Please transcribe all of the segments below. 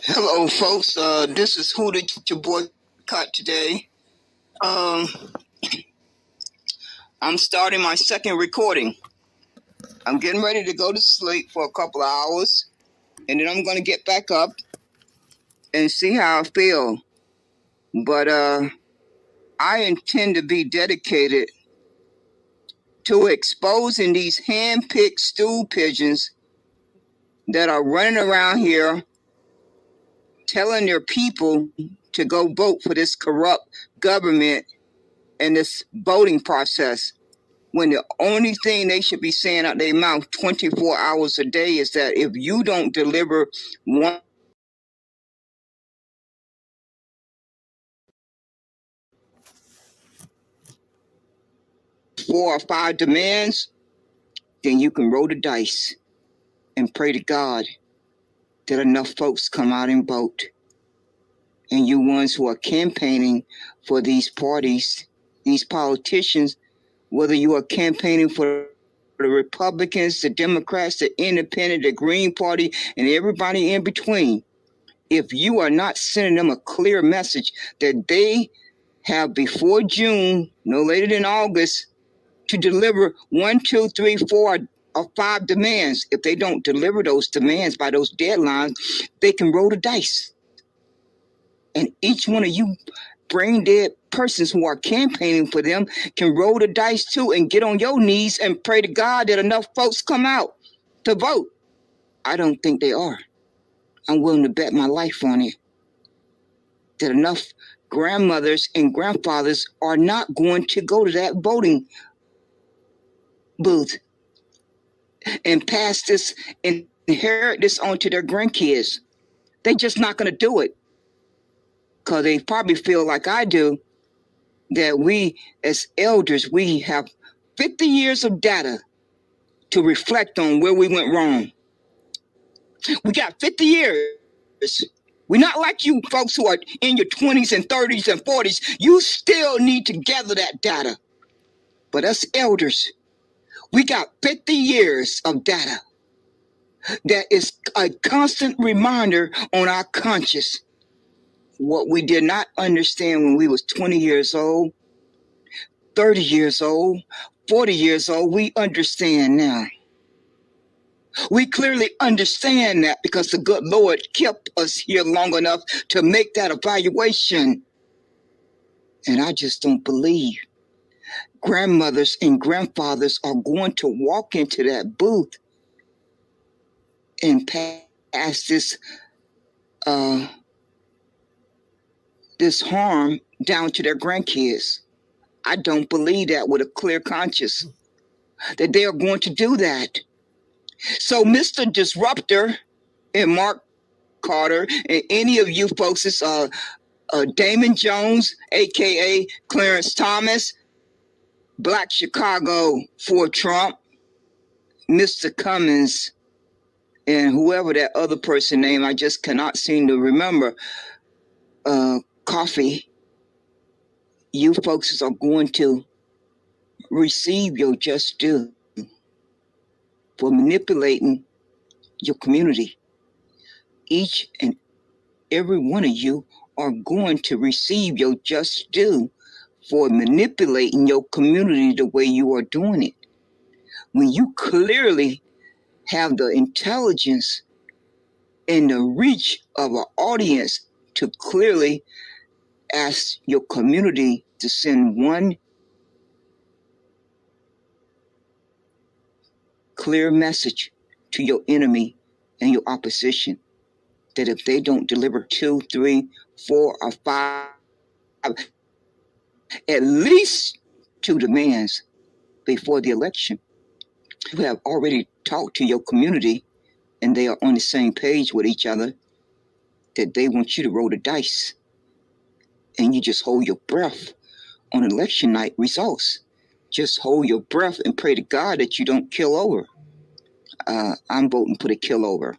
Hello, folks. This is Who Did You Boycott today. I'm starting my second recording. I'm getting ready to go to sleep for a couple of hours, and then I'm going to get back up and see how I feel. But I intend to be dedicated to exposing these hand-picked stool pigeons that are running around here telling their people to go vote for this corrupt government and this voting process, when the only thing they should be saying out their mouth 24 hours a day is that if you don't deliver 4 or 5 demands, then you can roll the dice and pray to God that enough folks come out and vote. And you ones who are campaigning for these parties, these politicians, whether you are campaigning for the Republicans, the Democrats, the Independent, the Green Party, and everybody in between, if you are not sending them a clear message that they have before June, no later than August, to deliver 1, 2, 3, 4, or 5 demands. If they don't deliver those demands by those deadlines, they can roll the dice. And each one of you brain dead persons who are campaigning for them can roll the dice too and get on your knees and pray to God that enough folks come out to vote. I don't think they are. I'm willing to bet my life on it that enough grandmothers and grandfathers are not going to go to that voting booth and pass this and inherit this on to their grandkids. They're just not going to do it because they probably feel like I do, that we as elders, we have 50 years of data to reflect on where we went wrong. We got 50 years. We're not like you folks who are in your 20s and 30s and 40s. You still need to gather that data. But us elders, we got 50 years of data that is a constant reminder on our conscience. What we did not understand when we was 20 years old, 30 years old, 40 years old, we understand now. We clearly understand that because the good Lord kept us here long enough to make that evaluation. And I just don't believe grandmothers and grandfathers are going to walk into that booth and pass this harm down to their grandkids. I don't believe that with a clear conscience, that they are going to do that. So Mr. Disruptor and Mark Carter and any of you folks, it's Damon Jones, a.k.a. Clarence Thomas, Black Chicago for Trump, Mr. Cummins, and whoever that other person name, I just cannot seem to remember, Coffee, you folks are going to receive your just due for manipulating your community. Each and every one of you are going to receive your just due for manipulating your community the way you are doing it. When you clearly have the intelligence and the reach of an audience to clearly ask your community to send one clear message to your enemy and your opposition, that if they don't deliver 2, 3, 4, or 5, at least 2 demands before the election, you have already talked to your community and they are on the same page with each other, that they want you to roll the dice. And you just hold your breath on election night results. Just hold your breath and pray to God that you don't kill over. I'm voting for the kill over.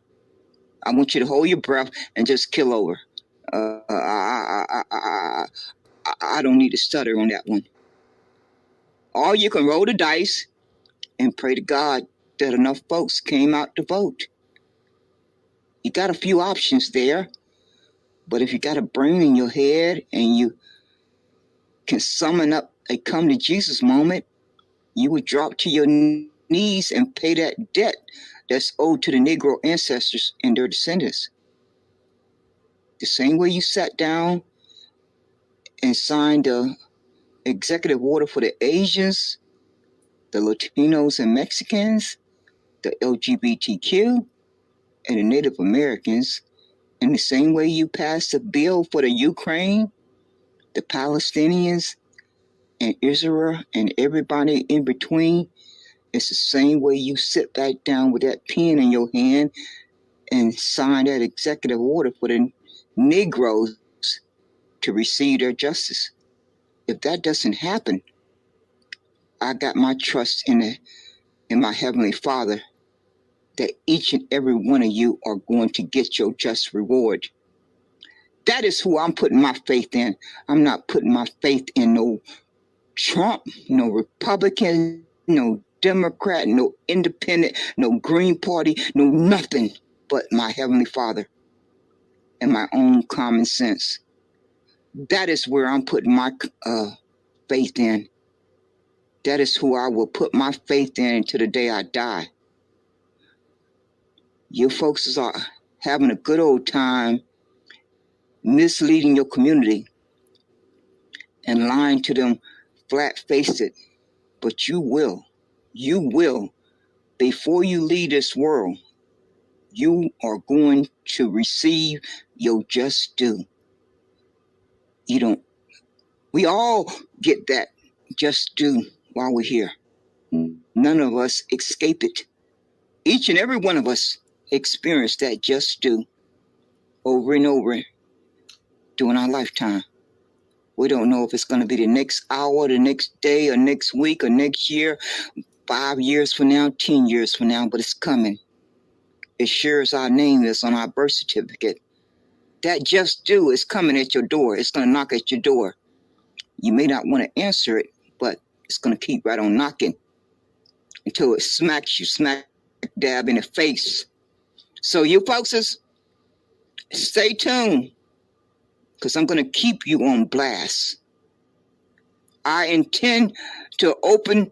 I want you to hold your breath and just kill over. I don't need to stutter on that one. Or you can roll the dice and pray to God that enough folks came out to vote. You got a few options there. But if you got a brain in your head and you can summon up a come to Jesus moment, you would drop to your knees and pay that debt that's owed to the Negro ancestors and their descendants. The same way you sat down and signed the executive order for the Asians, the Latinos and Mexicans, the LGBTQ, and the Native Americans, in the same way you passed a bill for the Ukraine, the Palestinians, and Israel, and everybody in between, it's the same way you sit back down with that pen in your hand and sign that executive order for the Negroes to receive their justice. If that doesn't happen, I got my trust in my Heavenly Father that each and every one of you are going to get your just reward. That is who I'm putting my faith in. I'm not putting my faith in no Trump, no Republican, no Democrat, no Independent, no Green Party, no nothing but my Heavenly Father and my own common sense. That is where I'm putting my faith in. That is who I will put my faith in until the day I die. You folks are having a good old time misleading your community and lying to them flat-faced, but you will, before you leave this world, you are going to receive your just due. We all get that just due while we're here. None of us escape it. Each and every one of us experience that just due over and over during our lifetime. We don't know if it's going to be the next hour, the next day, or next week, or next year, 5 years from now, 10 years from now, but it's coming. As sure as our name is on our birth certificate, that just due is coming at your door. It's going to knock at your door. You may not want to answer it, but it's going to keep right on knocking until it smacks you smack dab in the face. So you folks, stay tuned, because I'm going to keep you on blast. I intend to open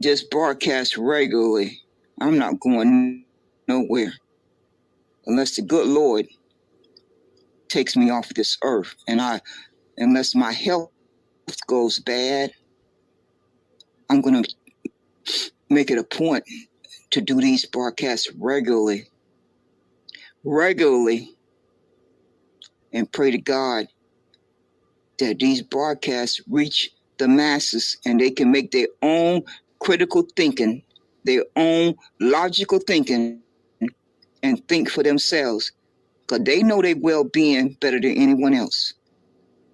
this broadcast regularly. I'm not going nowhere unless the good Lord takes me off this earth, and unless my health goes bad, I'm going to make it a point to do these broadcasts regularly, and pray to God that these broadcasts reach the masses and they can make their own critical thinking, their own logical thinking, and think for themselves, because they know their well-being better than anyone else.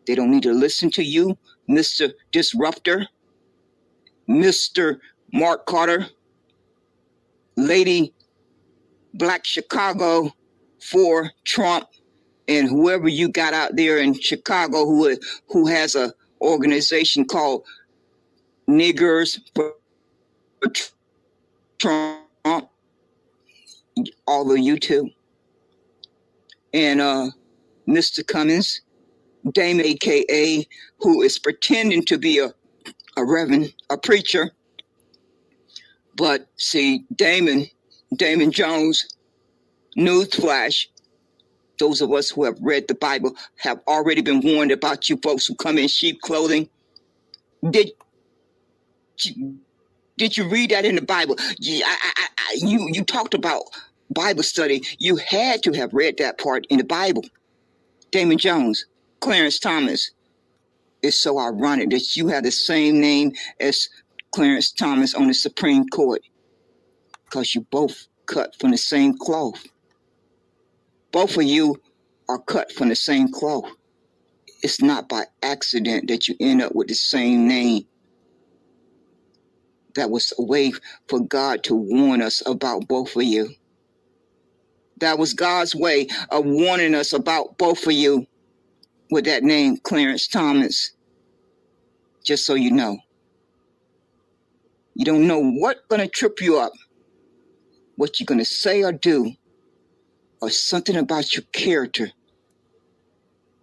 They don't need to listen to you, Mr. Disruptor, Mr. Mark Carter, Lady Black Chicago for Trump, and whoever you got out there in Chicago who has a organization called Niggers for Trump, all of you too. And Mr. Cummins, Dame AKA, who is pretending to be a reverend, a preacher. But see, Damon Jones, newsflash, those of us who have read the Bible have already been warned about you folks who come in sheep clothing. Did you read that in the Bible? You talked about Bible study. You had to have read that part in the Bible. Damon Jones, Clarence Thomas. It's so ironic that you have the same name as Clarence Thomas on the Supreme Court, because you both cut from the same cloth. Both of you are cut from the same cloth. It's not by accident that you end up with the same name. That was a way for God to warn us about both of you. That was God's way of warning us about both of you with that name, Clarence Thomas. Just so you know. You don't know what's going to trip you up, what you're going to say or do, or something about your character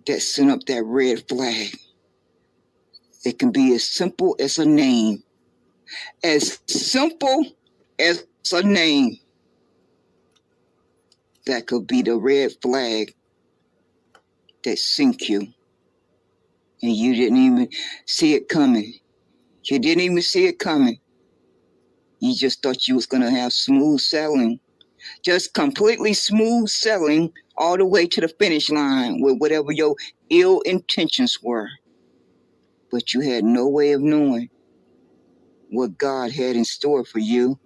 that sent up that red flag. It can be as simple as a name. As simple as a name. That could be the red flag that sink you. And you didn't even see it coming. You didn't even see it coming. You just thought you was going to have smooth sailing. Just completely smooth sailing all the way to the finish line with whatever your ill intentions were. But you had no way of knowing what God had in store for you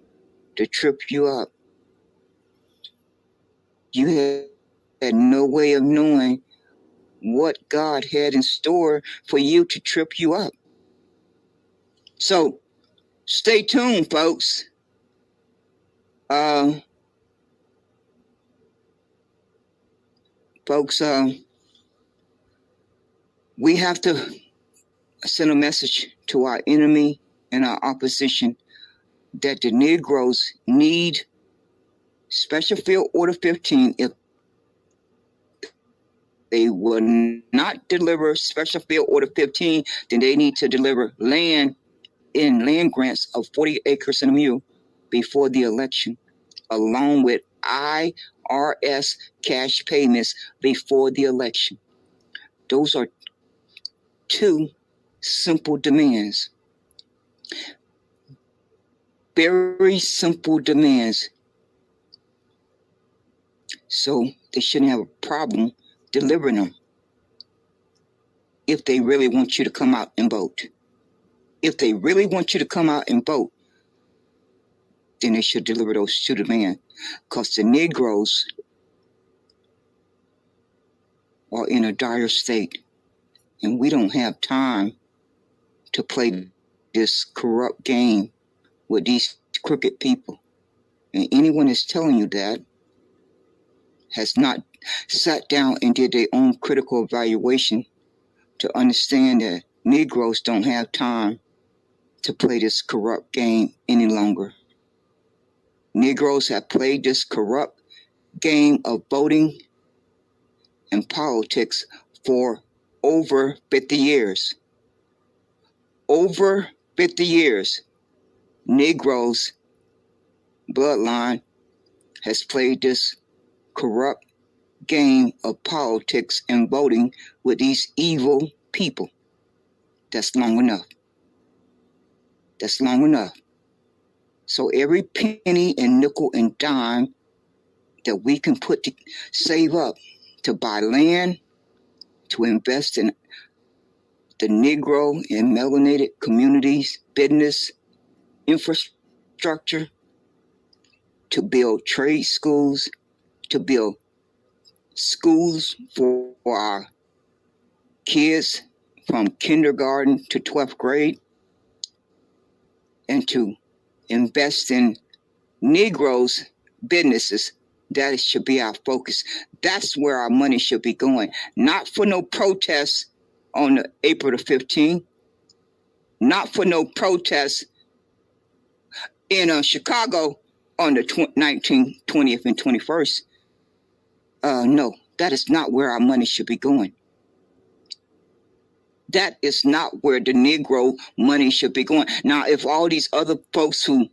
to trip you up. You had no way of knowing what God had in store for you to trip you up. So stay tuned, folks. Folks, we have to send a message to our enemy and our opposition that the Negroes need Special Field Order 15. If they will not deliver Special Field Order 15, then they need to deliver land grants of 40 acres and a mule before the election, along with IRS cash payments before the election. Those are two simple demands. Very simple demands. So they shouldn't have a problem delivering them if they really want you to come out and vote. If they really want you to come out and vote, then they should deliver those two demands. Because the Negroes are in a dire state, and we don't have time to play this corrupt game with these crooked people. And anyone that's telling you that has not sat down and did their own critical evaluation to understand that Negroes don't have time to play this corrupt game any longer. Negroes have played this corrupt game of voting and politics for over 50 years. Over 50 years, Negroes' bloodline has played this corrupt game of politics and voting with these evil people. That's long enough. That's long enough. So every penny and nickel and dime that we can save up to buy land, to invest in the Negro and melanated communities, business, infrastructure, to build trade schools, to build schools for our kids from kindergarten to 12th grade, and to invest in Negroes' businesses. That should be our focus. That's where our money should be going. Not for no protests on April the 15th. Not for no protests in Chicago on the 19th, 20th, and 21st. No, that is not where our money should be going. That is not where the Negro money should be going. Now, if all these other folks who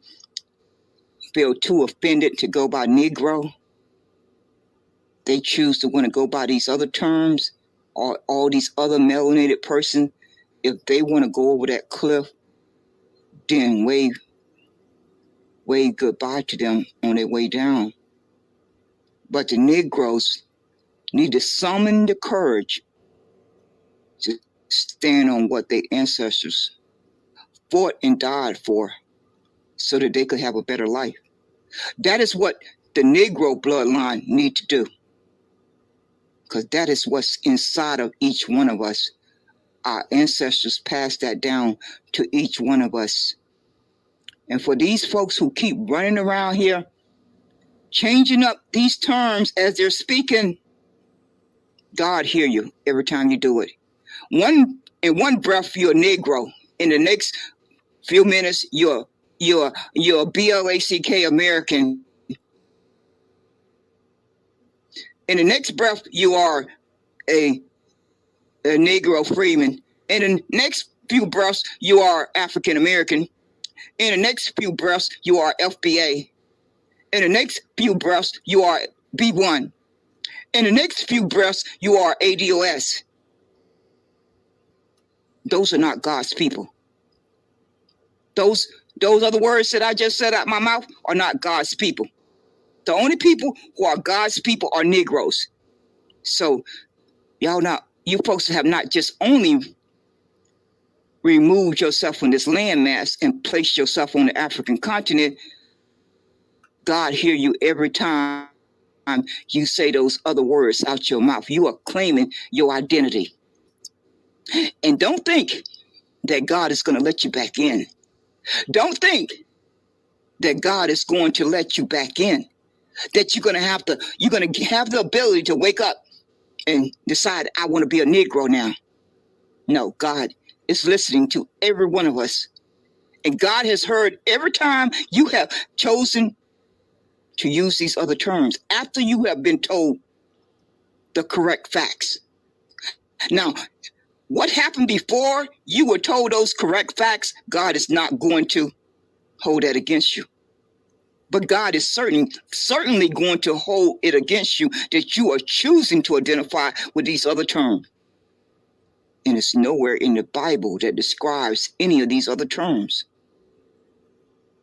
feel too offended to go by Negro, they choose to want to go by these other terms, or all these other melanated persons, if they want to go over that cliff, then wave goodbye to them on their way down. But the Negroes need to summon the courage to stand on what their ancestors fought and died for so that they could have a better life. That is what the Negro bloodline need to do, because that is what's inside of each one of us. Our ancestors passed that down to each one of us. And for these folks who keep running around here, changing up these terms as they're speaking, God hear you every time you do it. In one breath, you're a Negro. In the next few minutes, you're a Blk American. In the next breath, you are a a Negro freeman. In the next few breaths, you are African American. In the next few breaths, you are FBA. In the next few breaths, you are B1. In the next few breaths, you are ADOS. Those are not God's people. Those other words that I just said out my mouth are not God's people. The only people who are God's people are Negroes. So you folks have not just only removed yourself from this landmass and placed yourself on the African continent. God hear you every time you say those other words out your mouth. You are claiming your identity. And don't think that God is going to let you back in. Don't think that God is going to let you back in. That you're going to have the ability to wake up and decide, I want to be a Negro now. No, God is listening to every one of us. And God has heard every time you have chosen to use these other terms after you have been told the correct facts. Now, what happened before you were told those correct facts, God is not going to hold that against you. But God is certainly going to hold it against you that you are choosing to identify with these other terms. And it's nowhere in the Bible that describes any of these other terms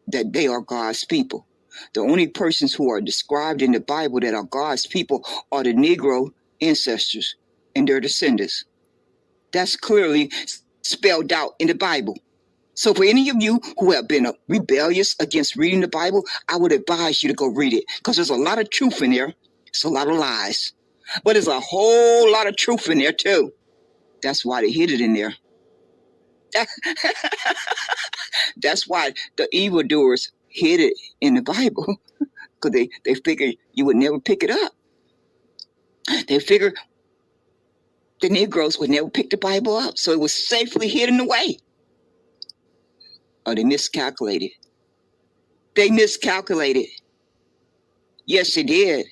that they are God's people. The only persons who are described in the Bible that are God's people are the Negro ancestors and their descendants. That's clearly spelled out in the Bible. So for any of you who have been rebellious against reading the Bible, I would advise you to go read it because there's a lot of truth in there. It's a lot of lies. But there's a whole lot of truth in there too. That's why they hid it in there. That's why the evildoers hid it in the Bible because they figured you would never pick it up. They figured the Negroes would never pick the Bible up, so it was safely hidden away. Oh, they miscalculated. They miscalculated. Yes, they did.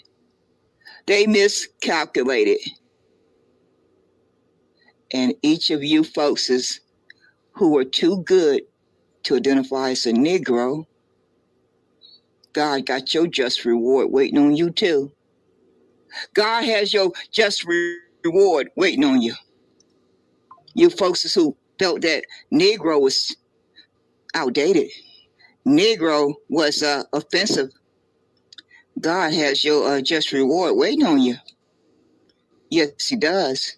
They miscalculated. And each of you folks who are too good to identify as a Negro, God got your just reward waiting on you too. God has your just reward waiting on you. You folks who felt that Negro was outdated, Negro was offensive, God has your just reward waiting on you. Yes, he does.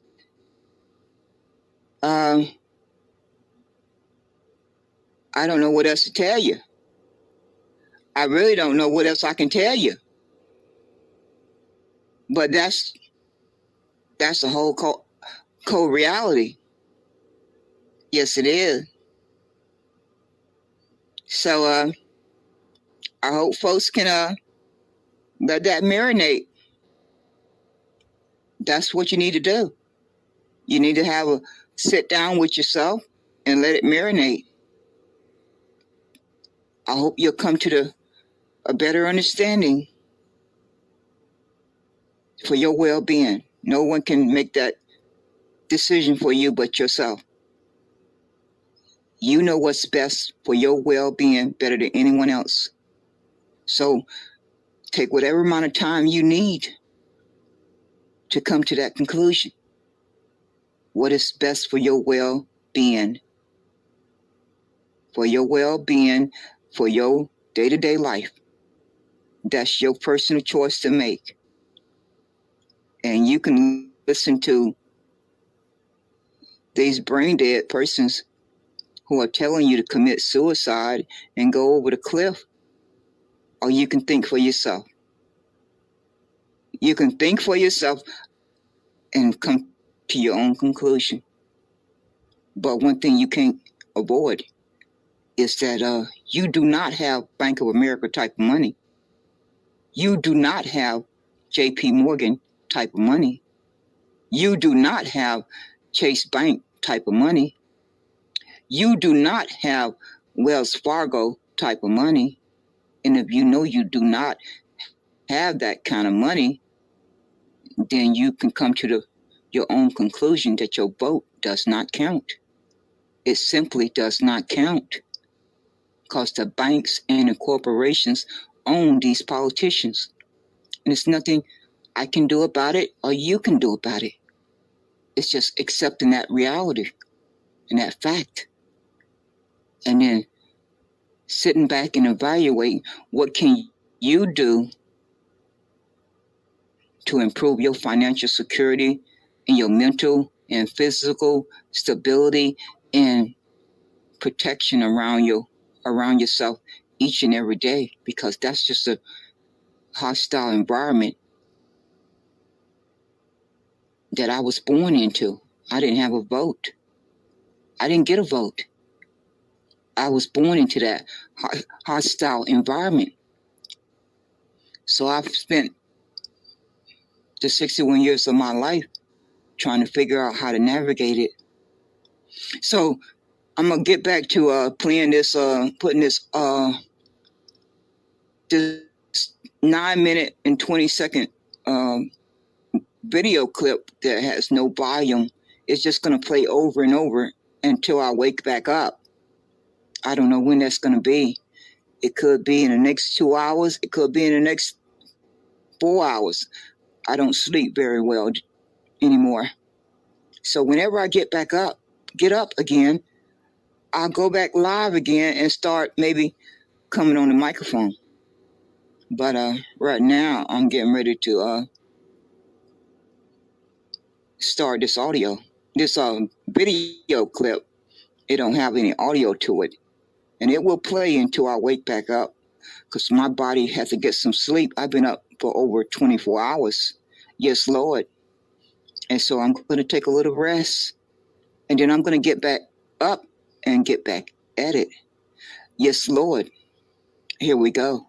I don't know what else to tell you. I really don't know what else I can tell you. But that's the whole cold reality. Yes, it is. So I hope folks can let that marinate. That's what you need to do. You need to have a sit down with yourself and let it marinate. I hope you'll come to a better understanding for your well-being. No one can make that decision for you but yourself. You know what's best for your well-being better than anyone else. So take whatever amount of time you need to come to that conclusion. What is best for your well-being? For your well-being, for your day-to-day life. That's your personal choice to make. And you can listen to these brain-dead persons who are telling you to commit suicide and go over the cliff. Or you can think for yourself. You can think for yourself and come to your own conclusion. But one thing you can't avoid is that you do not have Bank of America type of money. You do not have JP Morgan type of money. You do not have Chase Bank type of money. You do not have Wells Fargo type of money. And if you know you do not have that kind of money, then you can come to the your own conclusion that your vote does not count. It simply does not count because the banks and the corporations own these politicians. And there's nothing I can do about it or you can do about it. It's just accepting that reality and that fact. And then sitting back and evaluating what can you do to improve your financial security and your mental and physical stability and protection around yourself each and every day, because that's just a hostile environment that I was born into. I didn't have a vote. I didn't get a vote. I was born into that hostile environment. So I've spent the 61 years of my life trying to figure out how to navigate it. So I'm gonna get back to playing this, putting this 9-minute and 20-second video clip that has no volume. It's just gonna play over and over until I wake back up. I don't know when that's gonna be. It could be in the next 2 hours. It could be in the next 4 hours. I don't sleep very well anymore. So whenever I get up again, I'll go back live again and start maybe coming on the microphone. But right now I'm getting ready to start this video clip. It don't have any audio to it, and it will play until I wake back up, because my body has to get some sleep. I've been up for over 24 hours. Yes, Lord. And so I'm going to take a little rest, and then I'm going to get back up and get back at it. Yes, Lord. Here we go.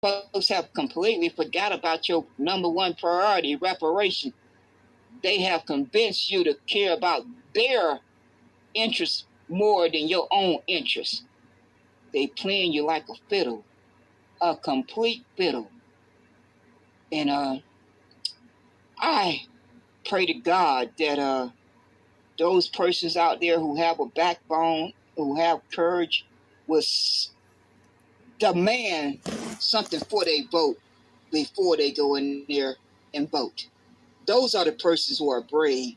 folks have completely forgot about your number one priority, reparation. They have convinced you to care about their interests more than your own interests. They playing you like a fiddle, a complete fiddle. And I pray to God that those persons out there who have a backbone, who have courage, will demand something for their vote before they go in there and vote. Those are the persons who are brave.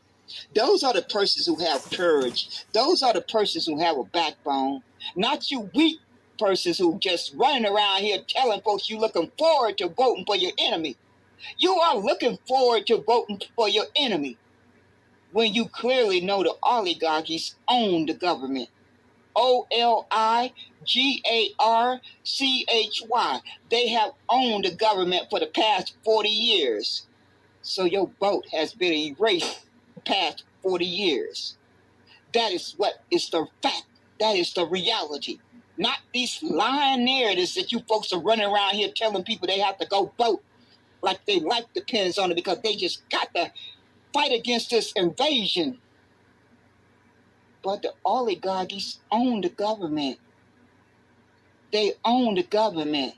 Those are the persons who have courage. Those are the persons who have a backbone. Not you weak persons who just running around here telling folks you looking forward to voting for your enemy. You are looking forward to voting for your enemy when you clearly know the oligarchies own the government. Oligarchy. They have owned the government for the past 40 years. So your vote has been erased the past 40 years. That is what is the fact. That is the reality. Not these lying narratives that you folks are running around here telling people they have to go vote like their life depends on it because they just got to fight against this invasion. But the oligarchies own the government. They own the government.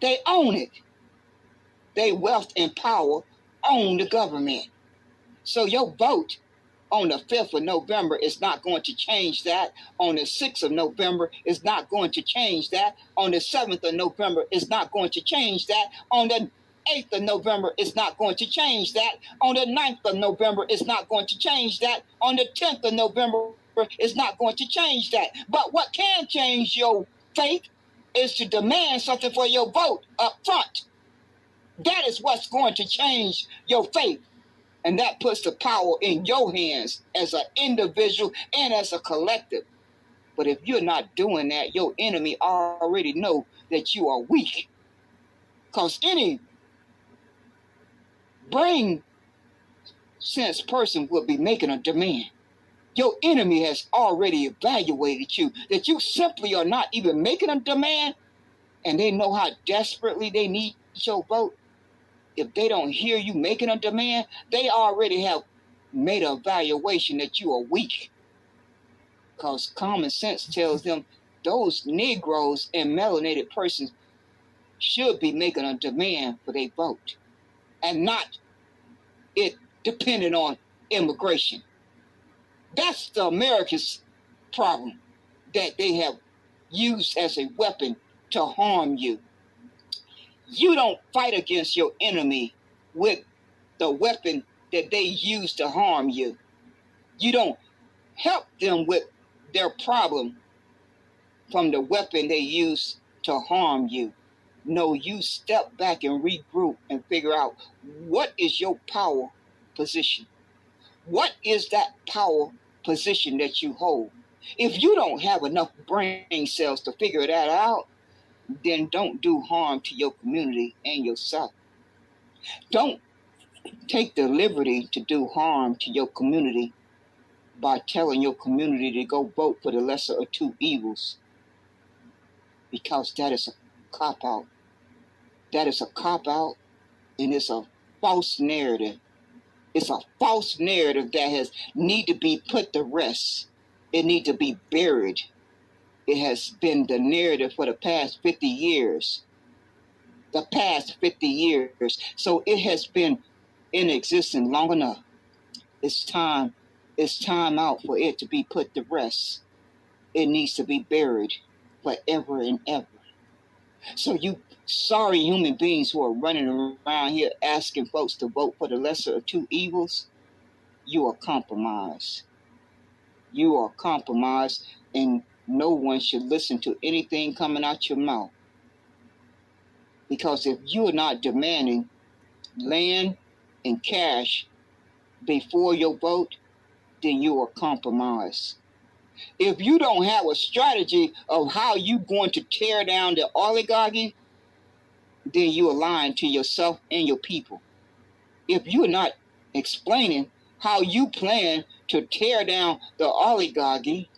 They own it. Their wealth and power own the government. So your vote on the 5th of November is not going to change that. On the 6th of November is not going to change that. On the 7th of November is not going to change that. On the 8th of November is not going to change that. On the 9th of November is not going to change that. On the 10th of November is not going to change that. But what can change your fate is to demand something for your vote up front. That is what's going to change your fate. And that puts the power in your hands as an individual and as a collective. But if you're not doing that, your enemy already know that you are weak. Because any brain sense person will be making a demand. Your enemy has already evaluated you, that you simply are not even making a demand, and they know how desperately they need your vote. If they don't hear you making a demand, they already have made an evaluation that you are weak. Because common sense tells them those Negroes and melanated persons should be making a demand for their vote, and not it depending on immigration. That's the America's problem that they have used as a weapon to harm you. You don't fight against your enemy with the weapon that they use to harm you. You don't help them with their problem from the weapon they use to harm you. No, you step back and regroup and figure out what is your power position. What is that power position that you hold? If you don't have enough brain cells to figure that out, then don't do harm to your community and yourself. Don't take the liberty to do harm to your community by telling your community to go vote for the lesser of two evils, because that is a cop-out. That is a cop-out, and it's a false narrative. It's a false narrative that has need to be put to rest. It need to be buried. It has been the narrative for the past 50 years. The past 50 years. So it has been in existence long enough. It's time out for it to be put to rest. It needs to be buried forever and ever. So you sorry human beings who are running around here asking folks to vote for the lesser of two evils, you are compromised. You are compromised, and no one should listen to anything coming out your mouth. Because if you are not demanding land and cash before your vote, then you are compromised. If you don't have a strategy of how you're going to tear down the oligarchy, then you are lying to yourself and your people. If you're not explaining how you plan to tear down the oligarchy,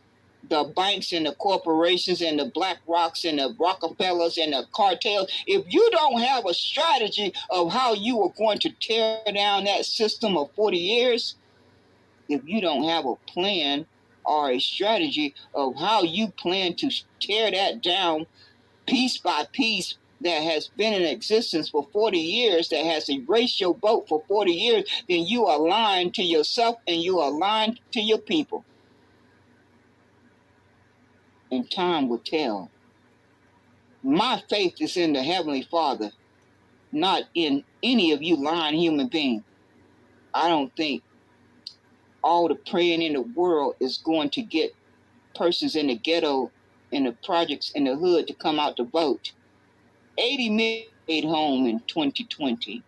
the banks and the corporations and the Black Rocks and the Rockefellers and the cartels, if you don't have a strategy of how you are going to tear down that system of 40 years, if you don't have a plan or a strategy of how you plan to tear that down piece by piece that has been in existence for 40 years, that has erased your vote for 40 years, then you are lying to yourself and you are lying to your people. And time will tell. My faith is in the Heavenly Father, not in any of you lying human beings. I don't think all the praying in the world is going to get persons in the ghetto, in the projects, in the hood to come out to vote. 80 million stayed home in 2020.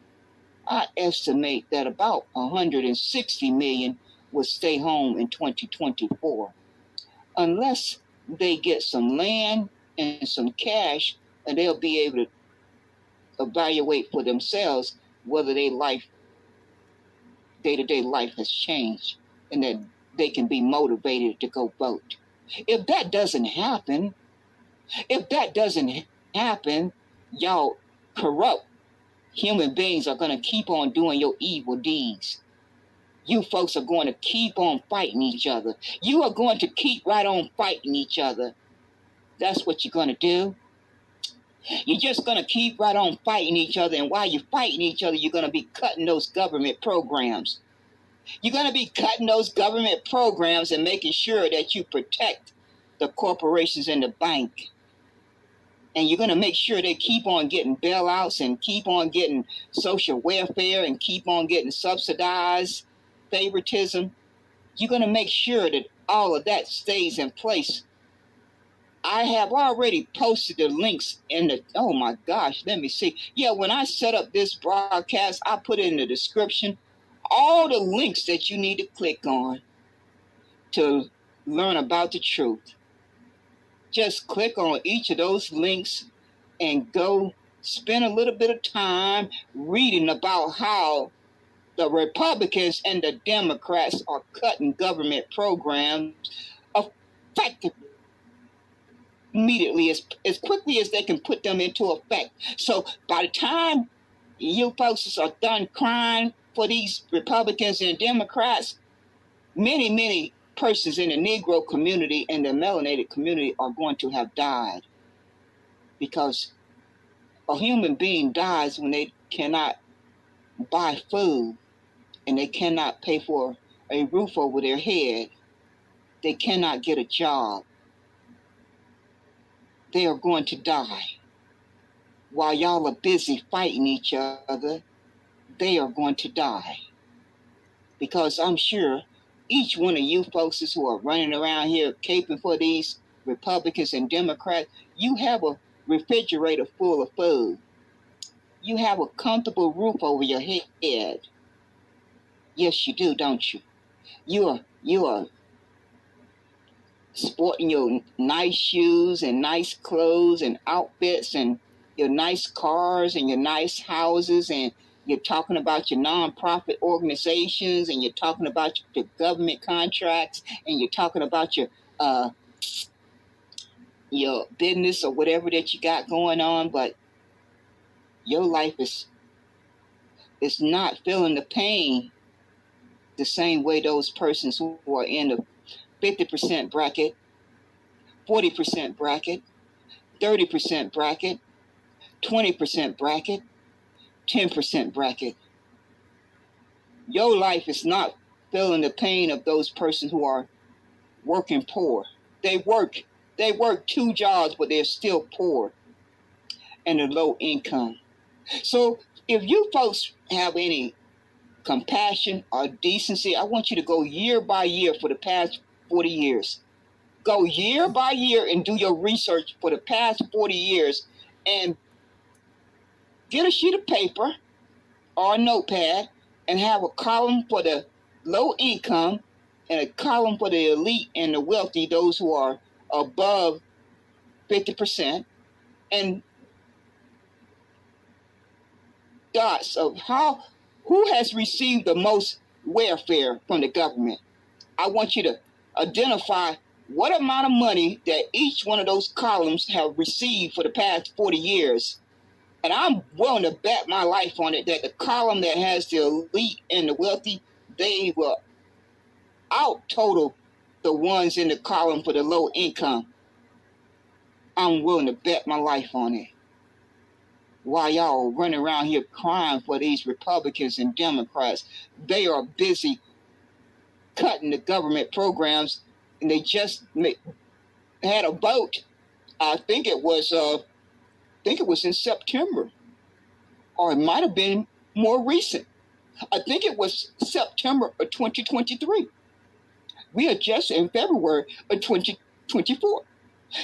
I estimate that about 160 million will stay home in 2024. Unless they get some land and some cash, and they'll be able to evaluate for themselves whether their life, day-to-day life has changed and that they can be motivated to go vote. If that doesn't happen, y'all corrupt human beings are going to keep on doing your evil deeds. You folks are going to keep on fighting each other. You are going to keep right on fighting each other. That's what you're going to do. You're just going to keep right on fighting each other. And while you're fighting each other, you're going to be cutting those government programs. You're going to be cutting those government programs and making sure that you protect the corporations and the bank. And you're going to make sure they keep on getting bailouts and keep on getting social welfare and keep on getting subsidized favoritism. You're going to make sure that all of that stays in place. I have already posted the links in the, oh my gosh, let me see. Yeah, when I set up this broadcast, I put in the description all the links that you need to click on to learn about the truth. Just click on each of those links and go spend a little bit of time reading about how the Republicans and the Democrats are cutting government programs effectively, immediately, as quickly as they can put them into effect. So by the time you folks are done crying for these Republicans and Democrats, many persons in the Negro community and the melanated community are going to have died, because a human being dies when they cannot buy food and they cannot pay for a roof over their head. They cannot get a job. They are going to die. While y'all are busy fighting each other, they are going to die. Because I'm sure each one of you folks who are running around here caping for these Republicans and Democrats, you have a refrigerator full of food. You have a comfortable roof over your head. Yes, you do, don't you? You are sporting your nice shoes and nice clothes and outfits and your nice cars and your nice houses, and you're talking about your nonprofit organizations, and you're talking about your government contracts, and you're talking about your business or whatever that you got going on, but your life is not feeling the pain the same way those persons who are in the 50% bracket, 40% bracket, 30% bracket, 20% bracket, 10% bracket. Your life is not feeling the pain of those persons who are working poor. They work 2 jobs, but they're still poor and a low income. So if you folks have any compassion or decency, I want you to go year by year for the past 40 years. Go year by year and do your research for the past 40 years and get a sheet of paper or a notepad and have a column for the low income and a column for the elite and the wealthy, those who are above 50%, and dots of who has received the most welfare from the government. I want you to identify what amount of money that each one of those columns have received for the past 40 years. And I'm willing to bet my life on it that the column that has the elite and the wealthy, they will out total the ones in the column for the low income. I'm willing to bet my life on it. While y'all running around here crying for these Republicans and Democrats, they are busy cutting the government programs, and they just had a vote. I think it was in September, or it might have been more recent. I think it was September of 2023. We are just in February of 2024.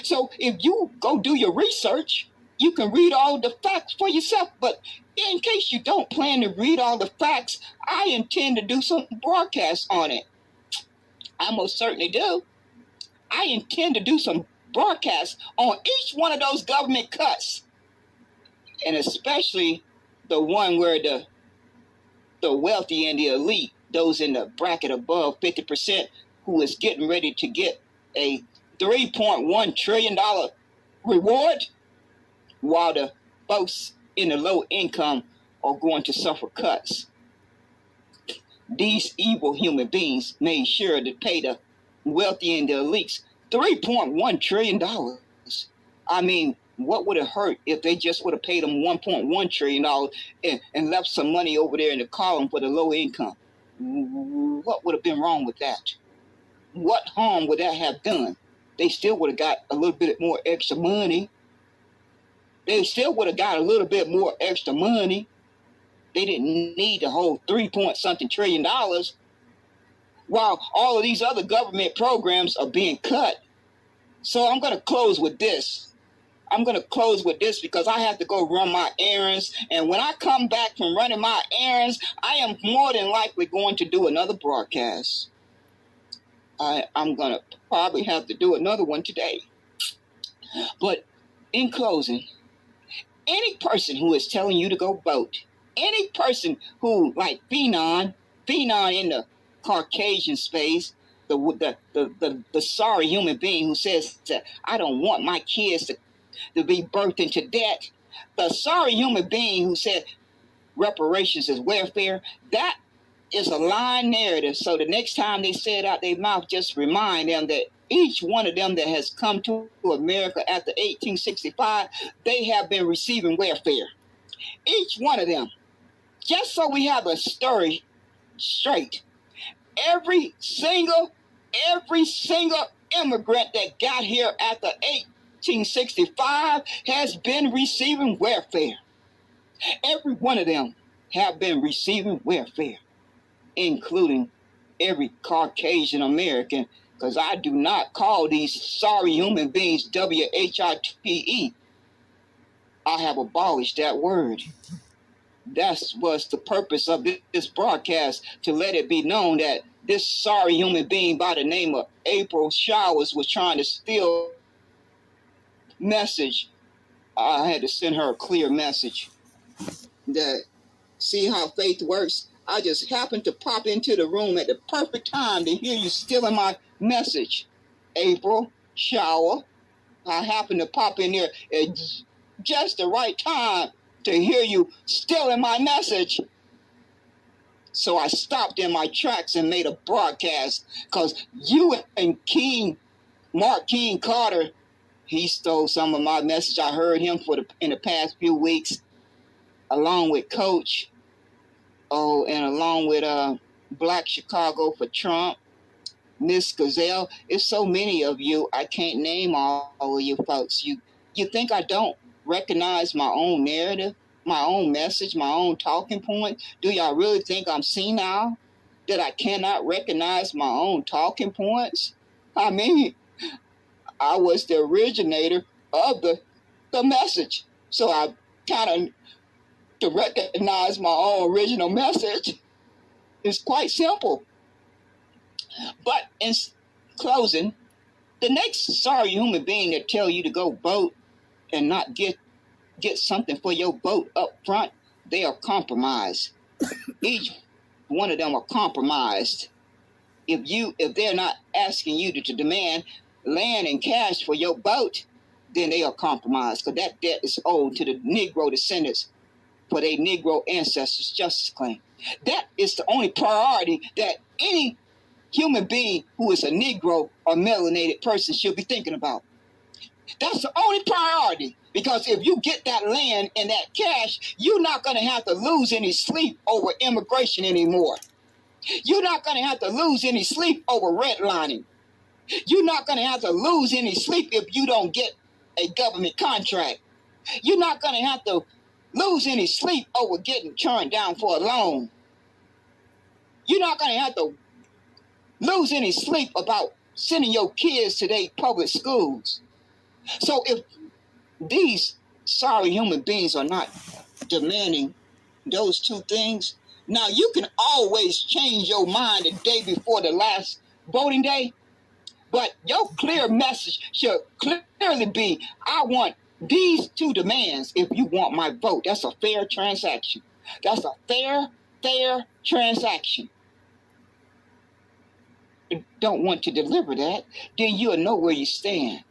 So if you go do your research, you can read all the facts for yourself. But in case you don't plan to read all the facts, I intend to do some broadcasts on it. I most certainly do. I intend to do some broadcasts on each one of those government cuts. And especially the one where the wealthy and the elite, those in the bracket above 50%, who is getting ready to get a $3.1 trillion reward, while the folks in the low income are going to suffer cuts. These evil human beings made sure to pay the wealthy and the elites $3.1 trillion. I mean, what would it hurt if they just would have paid them $1.1 trillion and left some money over there in the column for the low income? What would have been wrong with that? What harm would that have done? They still would have got a little bit more extra money. They still would have got a little bit more extra money. They didn't need the whole $3-point-something trillion, while all of these other government programs are being cut. So I'm going to close with this. Because I have to go run my errands. And when I come back from running my errands, I am more than likely going to do another broadcast. I'm going to probably have to do another one today. But in closing, any person who is telling you to go vote, any person who, like Phenon in the Caucasian space, the sorry human being who says that I don't want my kids to be birthed into debt, the sorry human being who said reparations is welfare, that is a lying narrative. So the next time they say it out their mouth, just remind them that each one of them that has come to America after 1865, they have been receiving welfare. Each one of them. Just so we have a story straight. Every single immigrant that got here after 1865 has been receiving welfare. Every one of them have been receiving welfare, including every Caucasian American, because I do not call these sorry human beings WHITE. I have abolished that word. That was the purpose of this broadcast, to let it be known that this sorry human being by the name of April Showers was trying to steal message. I had to send her a clear message. That, see how faith works? I just happened to pop into the room at the perfect time to hear you stealing my message. April Shower. I happened to pop in there at just the right time to hear you stealing my message. So I stopped in my tracks and made a broadcast, because you and Mark King Carter, he stole some of my message. I heard him in the past few weeks, along with Coach, and along with Black Chicago for Trump, Miss Gazelle. It's so many of you, I can't name all of you folks. You think I don't recognize my own narrative, my own message, my own talking point? Do y'all really think I'm senile, that I cannot recognize my own talking points? I mean, I was the originator of the message. So I kind of, to recognize my own original message is quite simple. But in closing, the next sorry human being that tell you to go vote and not get something for your vote up front, they are compromised. Each one of them are compromised. If they're not asking you to demand land and cash for your boat, then they are compromised, because that debt is owed to the Negro descendants for their Negro ancestors' justice claim. That is the only priority that any human being who is a Negro or melanated person should be thinking about. That's the only priority, because if you get that land and that cash, you're not going to have to lose any sleep over immigration anymore. You're not going to have to lose any sleep over redlining. You're not going to have to lose any sleep if you don't get a government contract. You're not going to have to lose any sleep over getting turned down for a loan. You're not going to have to lose any sleep about sending your kids to their public schools. So if these sorry human beings are not demanding those two things, now you can always change your mind the day before the last voting day, but your clear message should clearly be, I want these two demands if you want my vote. That's a fair transaction. That's a fair transaction. If you don't want to deliver that, then you'll know where you stand.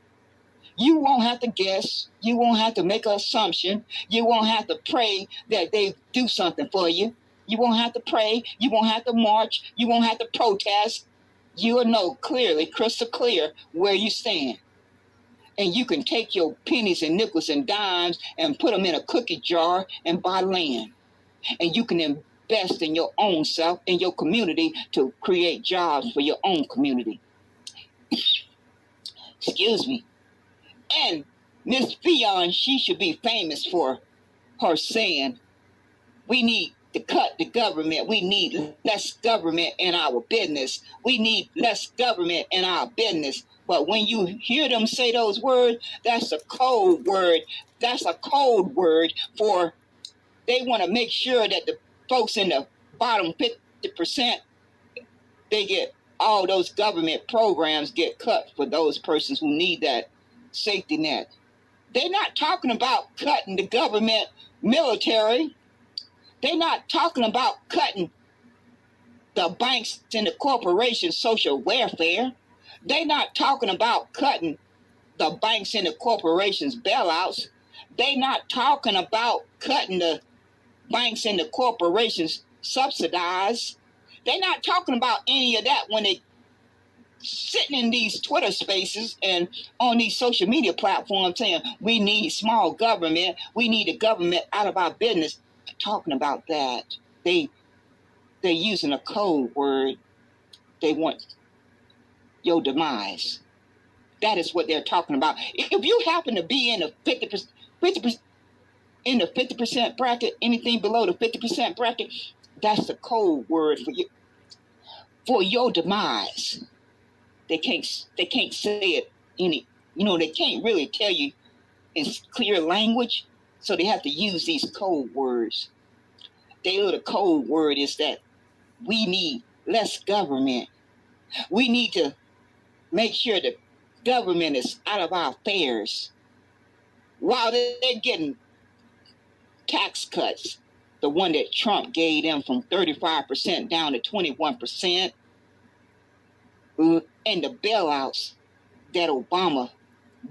You won't have to guess. You won't have to make an assumption. You won't have to pray that they do something for you. You won't have to pray. You won't have to march. You won't have to protest. You will know clearly, crystal clear, where you stand. And you can take your pennies and nickels and dimes and put them in a cookie jar and buy land. And you can invest in your own self, in your community, to create jobs for your own community. Excuse me. And Miss Fionn, she should be famous for her saying, we need to cut the government. We need less government in our business. We need less government in our business. But when you hear them say those words, that's a code word. That's a code word for they want to make sure that the folks in the bottom 50%, they get all those government programs get cut for those persons who need that safety net. They're not talking about cutting the government military. They're not talking about cutting the banks and the corporations' social welfare. They're not talking about cutting the banks and the corporations' bailouts. They're not talking about cutting the banks and the corporations subsidize. They're not talking about any of that when they sitting in these Twitter spaces and on these social media platforms saying we need small government, we need the government out of our business. Talking about that, they're using a code word. They want your demise. That is what they're talking about. If you happen to be in the 50% in the 50% bracket, anything below the 50% bracket, that's the code word for your demise. They can't say it they can't really tell you in clear language, so they have to use these code words. The code word is that we need less government. We need to make sure the government is out of our affairs. While they're getting tax cuts, the one that Trump gave them from 35% down to 21%, and the bailouts that Obama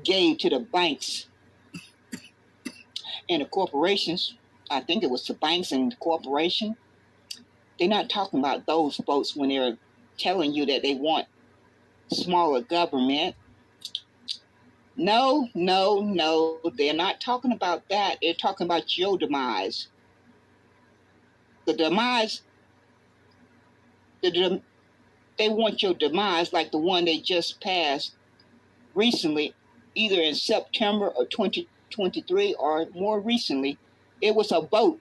gave to the banks and the corporations. I think it was the banks and the corporation. They're not talking about those folks when they're telling you that they want smaller government. No, they're not talking about that. They're talking about your demise. The demise, they want your demise like the one they just passed recently, either in September of 2023 or more recently. It was a vote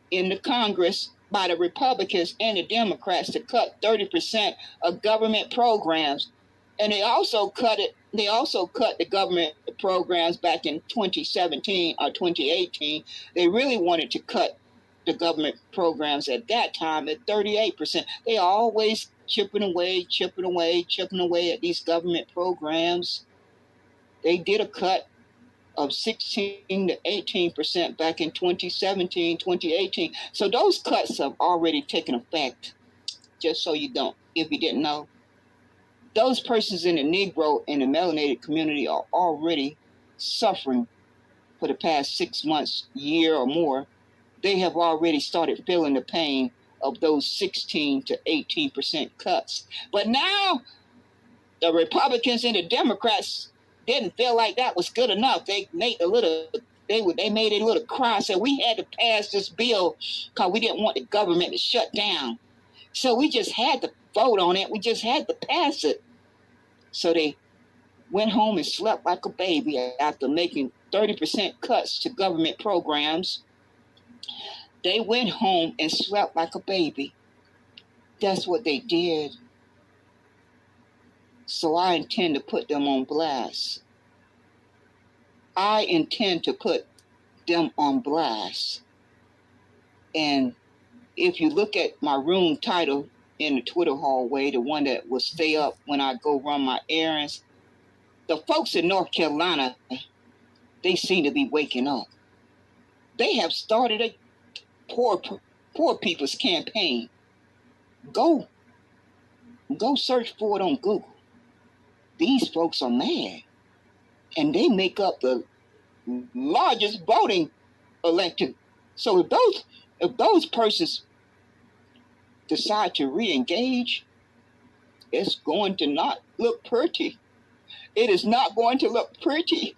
in the Congress by the Republicans and the Democrats to cut 30% of government programs. And they also cut the government programs back in 2017 or 2018. They really wanted to cut the government programs at that time at 38%. They are always chipping away at these government programs. They did a cut of 16 to 18% back in 2017, 2018. So those cuts have already taken effect, just so you don't, if you didn't know. Those persons in the Negro and the melanated community are already suffering for the past 6 months, year or more. They have already started feeling the pain of those 16 to 18% cuts. But now the Republicans and the Democrats didn't feel like that was good enough. They made a little cry, said we had to pass this bill because we didn't want the government to shut down. So we just had to vote on it. We just had to pass it. So they went home and slept like a baby after making 30% cuts to government programs. They went home and slept like a baby. That's what they did. So I intend to put them on blast. I intend to put them on blast. And if you look at my room title in the Twitter hallway, the one that will stay up when I go run my errands, the folks in North Carolina, they seem to be waking up. They have started a poor people's campaign. Go search for it on Google. These folks are mad. And they make up the largest voting electorate. So if those persons decide to re-engage, it's going to not look pretty. It is not going to look pretty.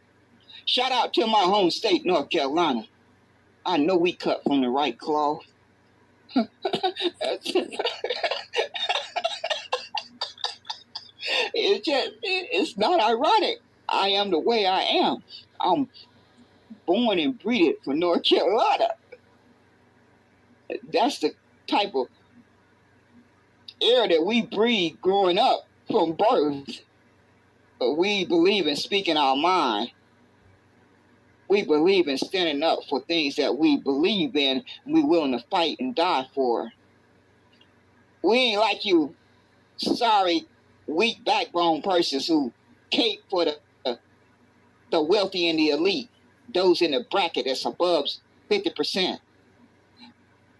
Shout out to my home state, North Carolina. I know we cut from the right cloth. It's not ironic. I am the way I am. I'm born and breeded for North Carolina. That's the type of air that we breathe growing up from birth. But we believe in speaking our mind. We believe in standing up for things that we believe in and we're willing to fight and die for. We ain't like you sorry, weak backbone persons who cape for the wealthy and the elite, those in the bracket that's above 50%.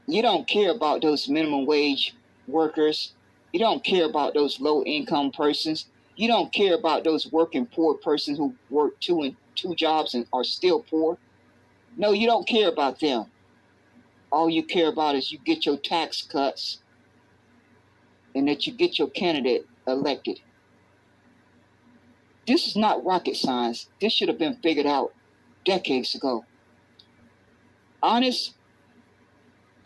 You don't care about those minimum wage workers. You don't care about those low income persons. You don't care about those working poor persons who work two jobs and are still poor. No, you don't care about them. All you care about is you get your tax cuts and that you get your candidate elected. This is not rocket science. This should have been figured out decades ago. Honest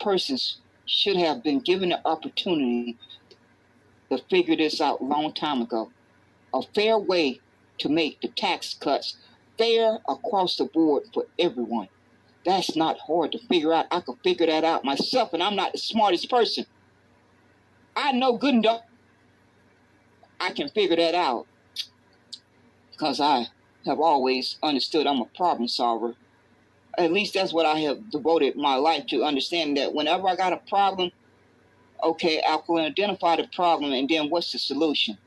persons should have been given the opportunity to figure this out a long time ago. A fair way to make the tax cuts fair across the board for everyone. That's not hard to figure out. I can figure that out myself, and I'm not the smartest person. I know good enough I can figure that out because I have always understood I'm a problem solver. At least that's what I have devoted my life to, understanding that whenever I got a problem, okay, I can identify the problem and then what's the solution.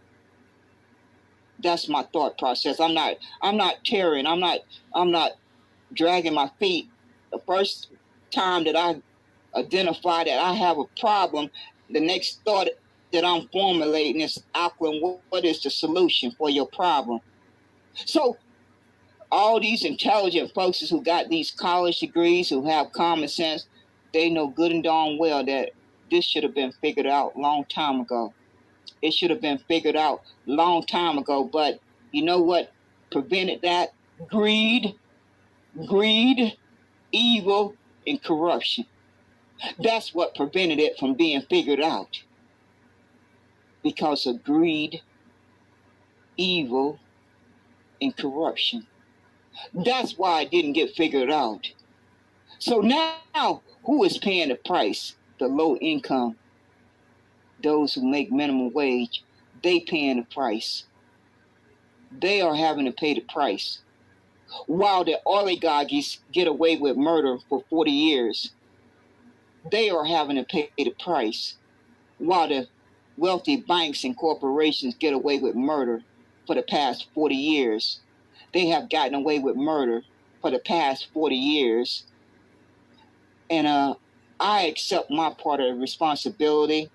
That's my thought process. I'm not tearing. I'm not dragging my feet. The first time that I identify that I have a problem, the next thought that I'm formulating is, Alkaline, what is the solution for your problem? So all these intelligent folks who got these college degrees, who have common sense, they know good and darn well that this should have been figured out a long time ago. It should have been figured out a long time ago. But you know what prevented that? Greed, evil, and corruption. That's what prevented it from being figured out. Because of greed, evil, and corruption. That's why it didn't get figured out. So now, who is paying the price? The low income. Those who make minimum wage, they paying the price. They are having to pay the price. While the oligarchies get away with murder for 40 years, they are having to pay the price. While the wealthy banks and corporations get away with murder for the past 40 years, they have gotten away with murder for the past 40 years. And I accept my part of the responsibility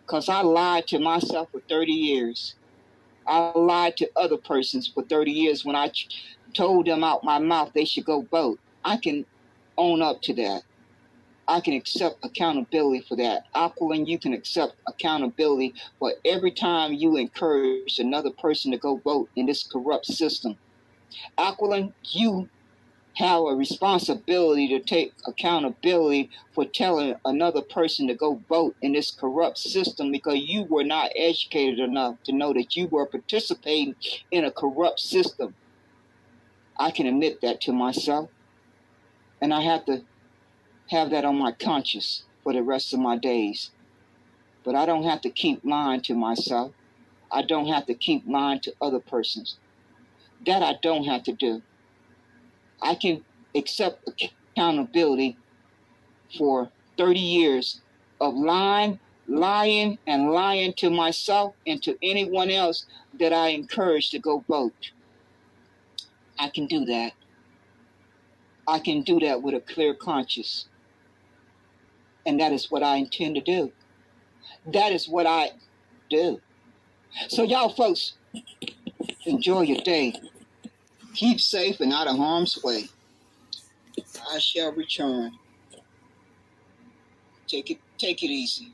because I lied to myself for 30 years. I lied to other persons for 30 years when I told them out my mouth they should go vote. I can own up to that. I can accept accountability for that. Aquilin, you can accept accountability for every time you encourage another person to go vote in this corrupt system. Aquilin, you have a responsibility to take accountability for telling another person to go vote in this corrupt system because you were not educated enough to know that you were participating in a corrupt system. I can admit that to myself, and I have to have that on my conscience for the rest of my days. But I don't have to keep lying to myself. I don't have to keep lying to other persons. That I don't have to do. I can accept accountability for 30 years of lying to myself and to anyone else that I encourage to go vote. I can do that. I can do that with a clear conscience. And that is what I intend to do. That is what I do. So y'all folks, enjoy your day. Keep safe and out of harm's way. I shall return. Take it easy.